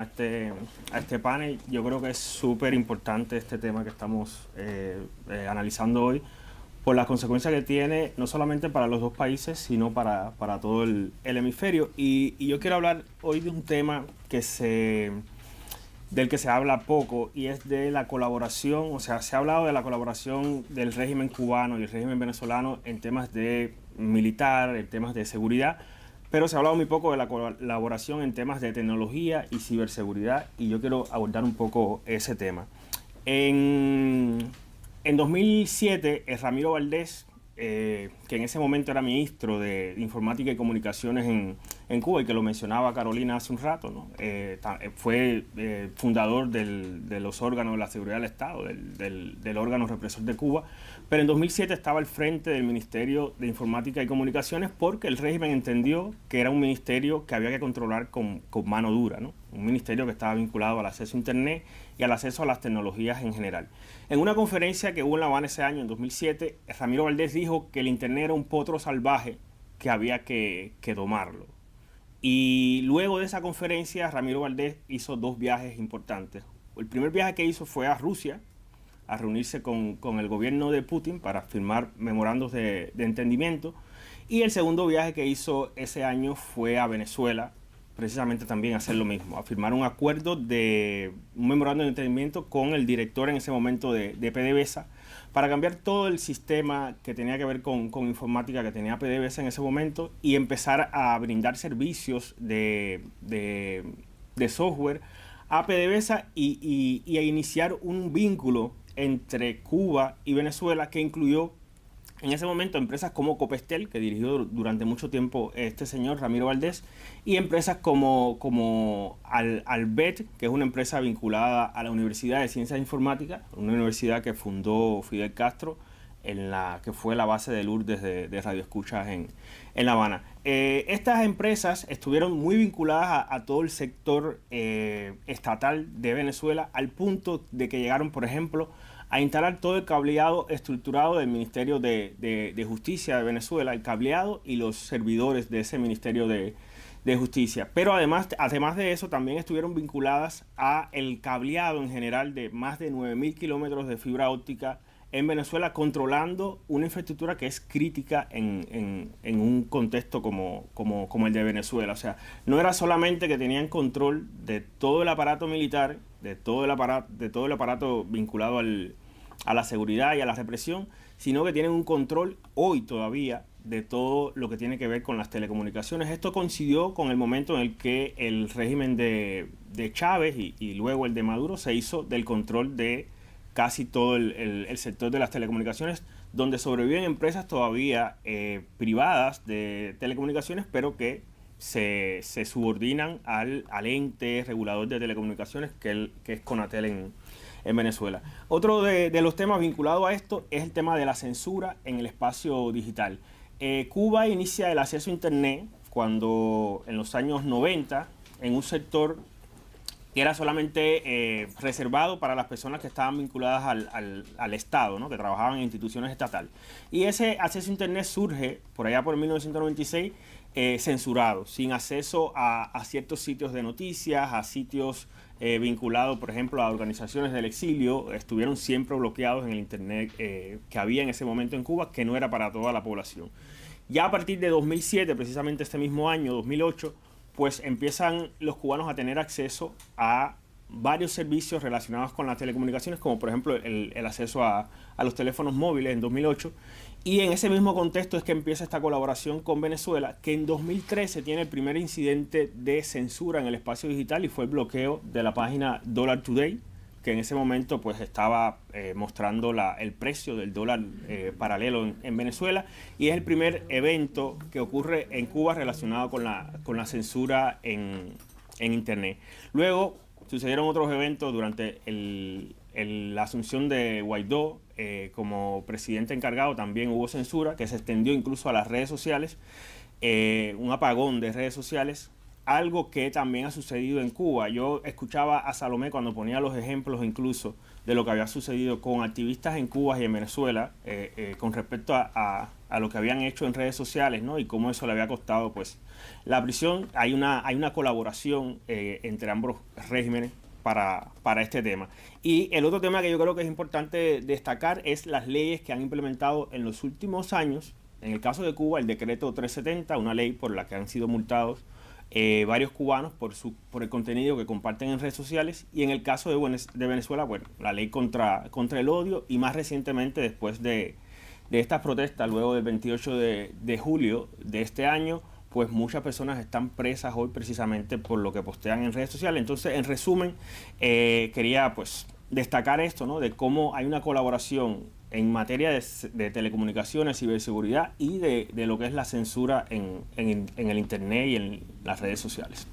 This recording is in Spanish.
a este panel. Yo creo que es súper importante este tema que estamos analizando hoy por las consecuencias que tiene no solamente para los dos países, sino para todo el hemisferio. Y yo quiero hablar hoy de un tema del que se habla poco, y es de la colaboración. O sea, se ha hablado de la colaboración del régimen cubano y el régimen venezolano en temas de militar, en temas de seguridad, pero se ha hablado muy poco de la colaboración en temas de tecnología y ciberseguridad, y yo quiero abordar un poco ese tema. En 2007, Ramiro Valdés, que en ese momento era ministro de Informática y Comunicaciones en Cuba, y que lo mencionaba Carolina hace un rato, ¿no? Fue fundador de los órganos de la seguridad del Estado, del órgano represor de Cuba, pero en 2007 estaba al frente del Ministerio de Informática y Comunicaciones porque el régimen entendió que era un ministerio que había que controlar con mano dura, ¿no? Un ministerio que estaba vinculado al acceso a Internet y al acceso a las tecnologías en general. En una conferencia que hubo en La Habana ese año, en 2007, Ramiro Valdés dijo que el Internet era un potro salvaje que había que domarlo. Y luego de esa conferencia, Ramiro Valdés hizo dos viajes importantes. El primer viaje que hizo fue a Rusia, a reunirse con el gobierno de Putin para firmar memorandos de entendimiento. Y el segundo viaje que hizo ese año fue a Venezuela, precisamente también a hacer lo mismo, a firmar un acuerdo un memorando de entendimiento con el director en ese momento de PDVSA, para cambiar todo el sistema que tenía que ver con informática que tenía PDVSA en ese momento, y empezar a brindar servicios de software a PDVSA, y a iniciar un vínculo entre Cuba y Venezuela que incluyó en ese momento empresas como Copestel, que dirigió durante mucho tiempo este señor Ramiro Valdés, y empresas como Albet, que es una empresa vinculada a la Universidad de Ciencias Informáticas, una universidad que fundó Fidel Castro, que fue la base del Lourdes de Radio Escuchas en La Habana. Estas empresas estuvieron muy vinculadas a todo el sector estatal de Venezuela, al punto de que llegaron, por ejemplo, a instalar todo el cableado estructurado del Ministerio de Justicia de Venezuela, el cableado y los servidores de ese Ministerio de Justicia. Pero además de eso, también estuvieron vinculadas a el cableado en general de más de 9.000 kilómetros de fibra óptica en Venezuela, controlando una infraestructura que es crítica en un contexto como el de Venezuela. O sea, no era solamente que tenían control de todo el aparato militar, de todo el aparato vinculado a la seguridad y a la represión, sino que tienen un control hoy todavía de todo lo que tiene que ver con las telecomunicaciones. Esto coincidió con el momento en el que el régimen de Chávez y luego el de Maduro se hizo del control de casi todo el sector de las telecomunicaciones, donde sobreviven empresas todavía privadas de telecomunicaciones, pero que se subordinan al ente regulador de telecomunicaciones, que es Conatel en Venezuela. Otro de los temas vinculados a esto es el tema de la censura en el espacio digital. Cuba inicia el acceso a Internet cuando en los años 90, en un sector que era solamente reservado para las personas que estaban vinculadas al Estado, ¿no? Que trabajaban en instituciones estatales. Y ese acceso a Internet surge por allá por 1996, censurado, sin acceso a ciertos sitios de noticias, a sitios vinculados, por ejemplo, a organizaciones del exilio. Estuvieron siempre bloqueados en el Internet que había en ese momento en Cuba, que no era para toda la población. Ya a partir de 2007, precisamente este mismo año, 2008, pues empiezan los cubanos a tener acceso a varios servicios relacionados con las telecomunicaciones, como por ejemplo el acceso a los teléfonos móviles en 2008. Y en ese mismo contexto es que empieza esta colaboración con Venezuela, que en 2013 tiene el primer incidente de censura en el espacio digital, y fue el bloqueo de la página Dollar Today, que en ese momento pues estaba mostrando el precio del dólar paralelo en Venezuela, y es el primer evento que ocurre en Cuba relacionado con la censura en Internet. Luego sucedieron otros eventos durante la asunción de Guaidó como presidente encargado. También hubo censura que se extendió incluso a las redes sociales, un apagón de redes sociales, algo que también ha sucedido en Cuba. Yo escuchaba a Salomé cuando ponía los ejemplos incluso de lo que había sucedido con activistas en Cuba y en Venezuela con respecto a a lo que habían hecho en redes sociales, ¿no? Y cómo eso le había costado, pues, la prisión. Hay una colaboración entre ambos regímenes para este tema. Y el otro tema que yo creo que es importante destacar es las leyes que han implementado en los últimos años. En el caso de Cuba, el decreto 370, una ley por la que han sido multados varios cubanos por el contenido que comparten en redes sociales, y en el caso de Venezuela, bueno, la ley contra el odio, y más recientemente después de estas protestas, luego del 28 de julio de este año, pues muchas personas están presas hoy precisamente por lo que postean en redes sociales. Entonces, en resumen, quería pues destacar esto, ¿no? De cómo hay una colaboración en materia de telecomunicaciones, ciberseguridad y de lo que es la censura en el Internet y en las redes sociales.